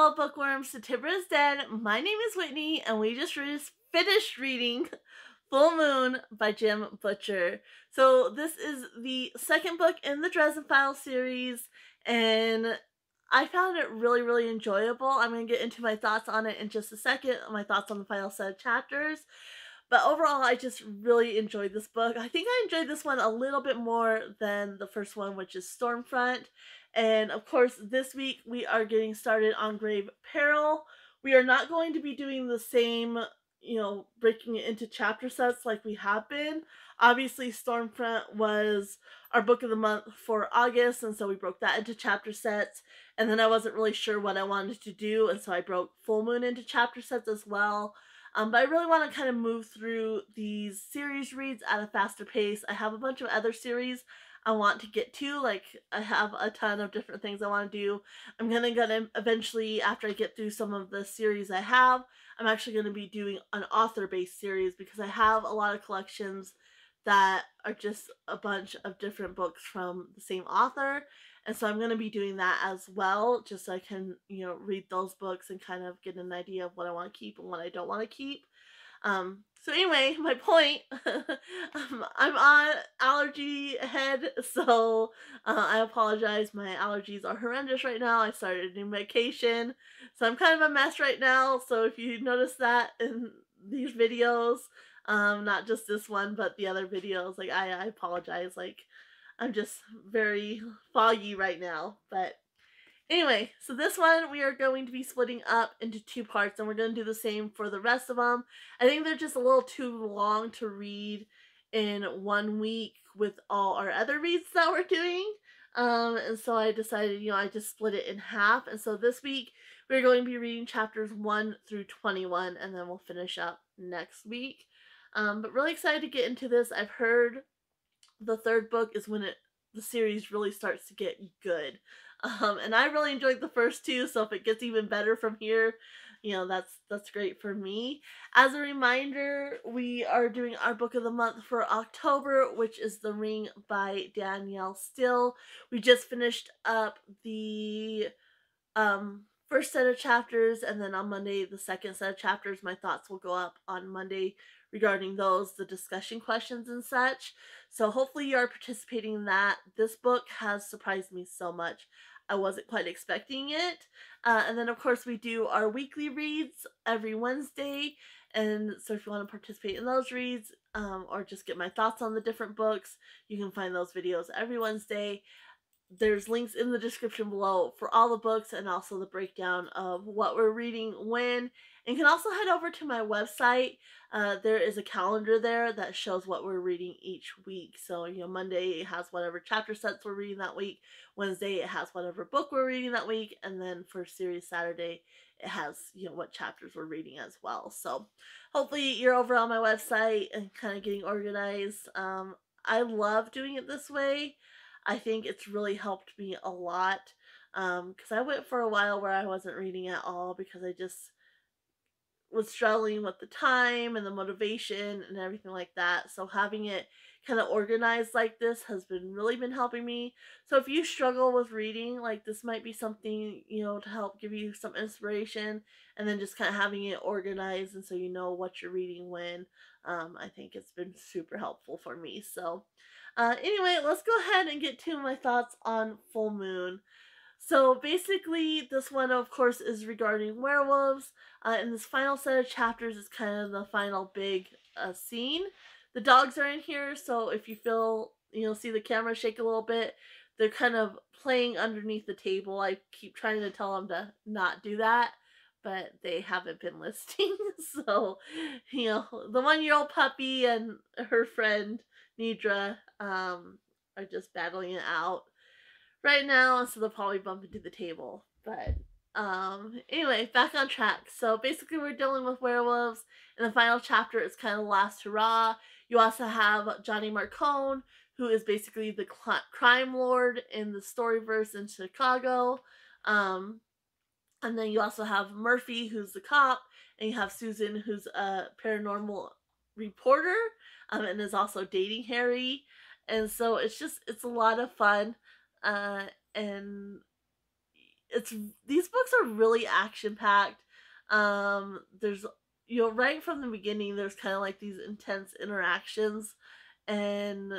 fellow bookworms to Tibra's Den. My name is Whitney, and we just finished reading Full Moon by Jim Butcher. So this is the second book in the Dresden File series, and I found it really enjoyable. I'm going to get into my thoughts on it in just a second, my thoughts on the final set of chapters. But overall, I just really enjoyed this book. I think I enjoyed this one a little bit more than the first one, which is Stormfront. And of course, this week we are getting started on Grave Peril. We are not going to be doing the same, breaking it into chapter sets like we have been. Obviously, Stormfront was our book of the month for August, and so we broke that into chapter sets. And then I wasn't really sure what I wanted to do, and so I broke Full Moon into chapter sets as well. But I really want to kind of move through these series reads at a faster pace. I have a bunch of other series I want to get to. Like, I have a ton of different things I want to do. I'm gonna eventually, after I get through some of the series I have, I'm actually going to be doing an author-based series because I have a lot of collections that are just a bunch of different books from the same author. And so I'm going to be doing that as well, just so I can, read those books and kind of get an idea of what I want to keep and what I don't want to keep. So anyway, my point, I'm on allergy head, so I apologize. My allergies are horrendous right now. I started a new medication, so I'm kind of a mess right now. So if you notice that in these videos, not just this one, but the other videos, like I apologize. Like, I'm just very foggy right now. But anyway, so this one we are going to be splitting up into two parts, and we're going to do the same for the rest of them. I think they're just a little too long to read in 1 week with all our other reads that we're doing. And so I decided, I just split it in half. And so this week we're going to be reading chapters 1 through 21, and then we'll finish up next week. But really excited to get into this. I've heard the third book is when the series really starts to get good. And I really enjoyed the first two, so if it gets even better from here, that's great for me. As a reminder, we are doing our book of the month for October, which is The Ring by Danielle Steel. We just finished up the first set of chapters, and then on Monday the second set of chapters. My thoughts will go up on Monday regarding those, the discussion questions and such. So hopefully you are participating in that. This book has surprised me so much. I wasn't quite expecting it. And then of course we do our weekly reads every Wednesday. And so if you want to participate in those reads, or just get my thoughts on the different books, you can find those videos every Wednesday. There's links in the description below for all the books and also the breakdown of what we're reading when. And you can also head over to my website. There is a calendar there that shows what we're reading each week. So, Monday it has whatever chapter sets we're reading that week. Wednesday it has whatever book we're reading that week. And then for series Saturday, it has, what chapters we're reading as well. So hopefully you're over on my website and kind of getting organized. I love doing it this way. I think it's really helped me a lot, because I went for a while where I wasn't reading at all because I just was struggling with the time and the motivation and everything like that. So having it kind of organized like this has really been helping me. So if you struggle with reading, like, this might be something, to help give you some inspiration, and then just kind of having it organized and so you know what you're reading when. I think it's been super helpful for me. So anyway, let's go ahead and get to my thoughts on Full Moon. So basically, this one, of course, is regarding werewolves. And this final set of chapters is kind of the final big scene. The dogs are in here, so if you see the camera shake a little bit, they're kind of playing underneath the table. I keep trying to tell them to not do that, but they haven't been listening. So, the 1-year-old puppy and her friend Nidra are just battling it out right now, so they'll probably bump into the table. But anyway, back on track. So basically we're dealing with werewolves. In the final chapter, it's kind of the last hurrah. You also have Johnny Marcone, who is basically the crime lord in the Storyverse in Chicago. And then you also have Murphy, who's the cop, and you have Susan, who's a paranormal reporter, and is also dating Harry. And so it's a lot of fun. And it's these books are really action packed. There's right from the beginning there's kind of like these intense interactions, and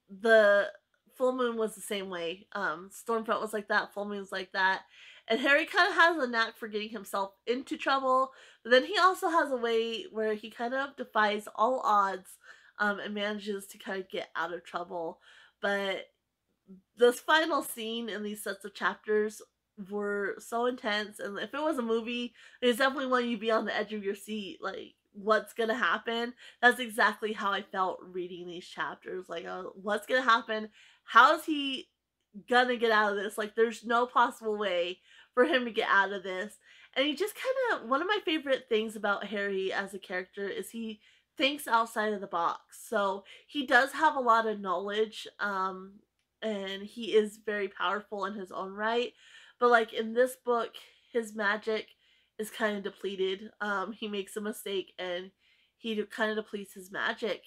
the full moon was the same way. Stormfront was like that, full moon's like that. And Harry kind of has a knack for getting himself into trouble, but then he also has a way where he kind of defies all odds, and manages to kind of get out of trouble. But this final scene in these sets of chapters were so intense, and if it was a movie, it's definitely one you'd be on the edge of your seat, like what's gonna happen. That's exactly how I felt reading these chapters, like what's gonna happen, how is he gonna get out of this, like there's no possible way for him to get out of this. And he just kind of, one of my favorite things about Harry as a character is he thinks outside of the box. So he does have a lot of knowledge, and he is very powerful in his own right. But like in this book, his magic is kind of depleted. He makes a mistake and he kind of depletes his magic.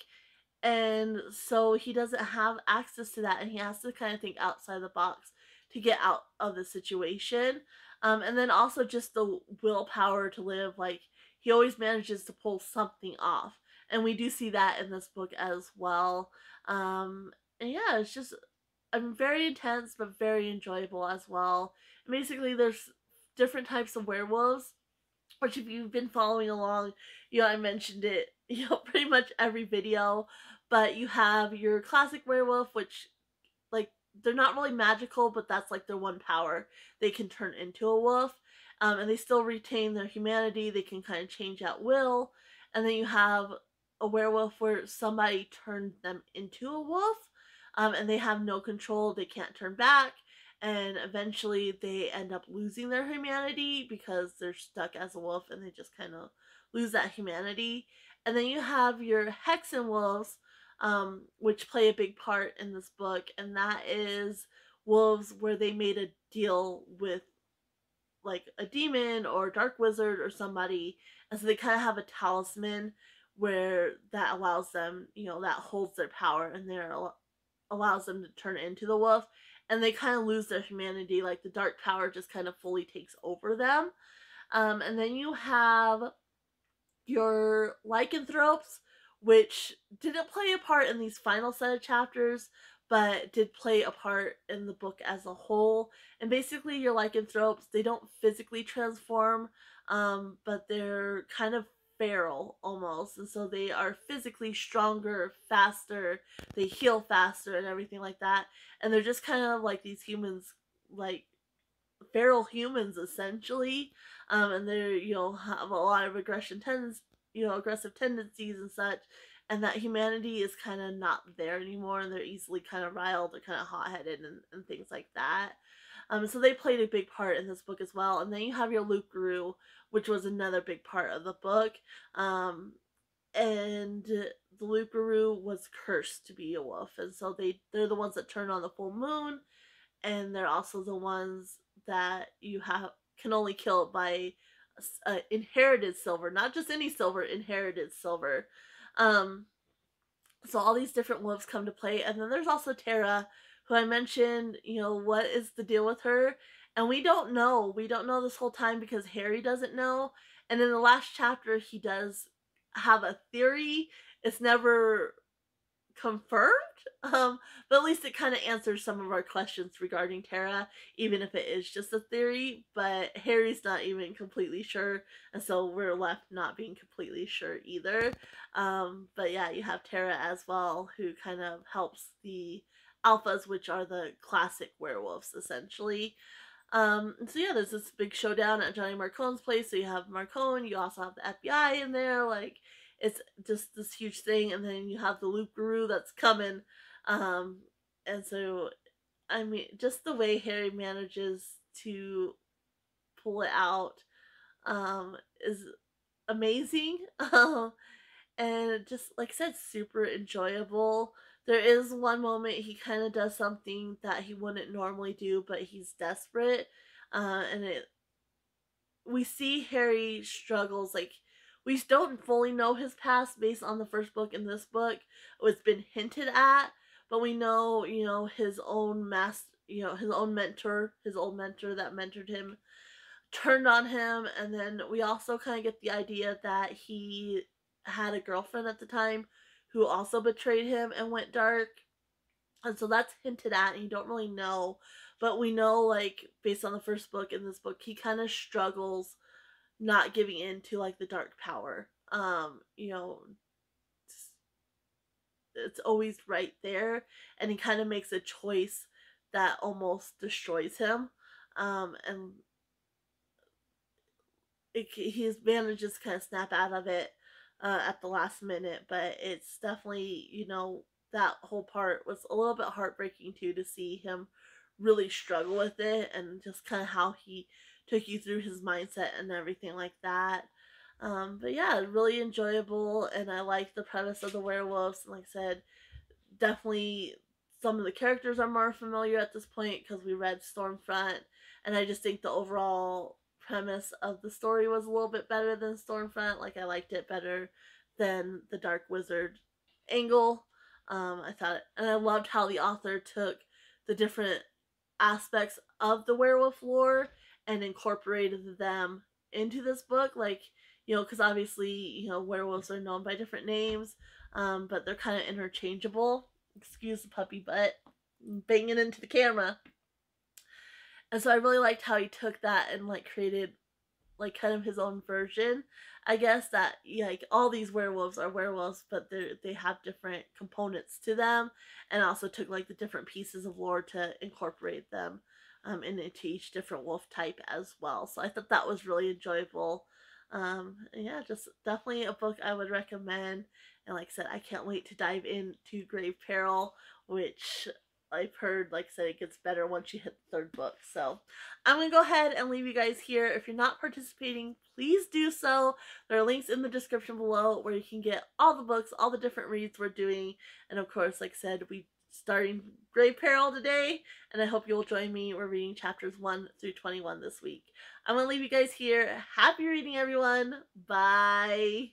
And so he doesn't have access to that, and he has to kind of think outside the box to get out of the situation. And then also just the willpower to live, like he always manages to pull something off. And we do see that in this book as well. And yeah, it's just very intense but very enjoyable as well. And basically there's different types of werewolves, which if you've been following along, I mentioned it, pretty much every video. But you have your classic werewolf, which, like, they're not really magical, but that's like their one power. They can turn into a wolf, and they still retain their humanity. They can kind of change at will. And then you have a werewolf where somebody turned them into a wolf, and they have no control. They can't turn back. And eventually they end up losing their humanity because they're stuck as a wolf and they just kind of lose that humanity. And then you have your Hexen wolves, which play a big part in this book, and that is wolves where they made a deal with like a demon or dark wizard or somebody, and so they kind of have a talisman where that allows them, that holds their power, and there allows them to turn into the wolf, and they kind of lose their humanity, like the dark power just kind of fully takes over them. And then you have your lycanthropes, which didn't play a part in these final set of chapters, but did play a part in the book as a whole. And basically your lycanthropes, they don't physically transform, but they're kind of feral almost, and so they are physically stronger, faster, they heal faster and everything like that. And they're just kind of like these humans, like feral humans essentially. And they're, have a lot of aggressive tendencies and such, and that humanity is kind of not there anymore, and they're easily kind of riled, they're kind of hot-headed and things like that. So they played a big part in this book as well. And then you have your Loup-Garou, which was another big part of the book. And the Loup-Garou was cursed to be a wolf, and so they're the ones that turn on the full moon, and they're also the ones that can only kill by inherited silver, not just any silver, inherited silver. So all these different wolves come to play, and then there's also Tara, who I mentioned. What is the deal with her? And we don't know. We don't know this whole time because Harry doesn't know. And in the last chapter, he does have a theory. It's never confirmed, but at least it kind of answers some of our questions regarding Tara, even if it is just a theory. But Harry's not even completely sure, and so we're left not being completely sure either. But yeah, you have Tara as well, who kind of helps the alphas, which are the classic werewolves essentially. So yeah, there's this big showdown at Johnny Marcone's place. So you have Marcone, you also have the FBI in there, like it's just this huge thing. And then you have the Loup-Garou that's coming. And so, I mean, just the way Harry manages to pull it out, is amazing. And just, like I said, super enjoyable. There is one moment he kind of does something that he wouldn't normally do, but he's desperate. And we see Harry struggles, like, we don't fully know his past based on the first book and this book. It's been hinted at, but we know, his own his own mentor, his old mentor that mentored him, turned on him. And then we also kind of get the idea that he had a girlfriend at the time who also betrayed him and went dark. And so that's hinted at, and you don't really know. But we know, like, based on the first book, in this book, he kind of struggles not giving in to, like, the dark power. It's always right there, and he kind of makes a choice that almost destroys him. And his manages kind of snap out of it at the last minute, but it's definitely, that whole part was a little bit heartbreaking too, to see him really struggle with it, and just kind of how he took you through his mindset and everything like that. But yeah, really enjoyable, and I like the premise of the werewolves. And like I said, definitely some of the characters are more familiar at this point because we read Stormfront, and I just think the overall premise of the story was a little bit better than Stormfront. Like, I liked it better than the Dark Wizard angle. I thought, and I loved how the author took the different aspects of the werewolf lore and incorporated them into this book. Like, because obviously, werewolves are known by different names, but they're kind of interchangeable. Excuse the puppy butt banging into the camera. And so I really liked how he took that and, like, created, like, kind of his own version. I guess that, like, all these werewolves are werewolves, but they have different components to them, and also took, like, the different pieces of lore to incorporate them into each different wolf type as well. So I thought that was really enjoyable. Yeah, just definitely a book I would recommend. And like I said, I can't wait to dive into Grave Peril, which I've heard, like I said, it gets better once you hit the third book. So I'm going to go ahead and leave you guys here. If you're not participating, please do so. There are links in the description below where you can get all the books, all the different reads we're doing. And of course, like I said, we starting Grave Peril today, and I hope you'll join me. We're reading chapters 1 through 21 this week. I'm going to leave you guys here. Happy reading, everyone. Bye.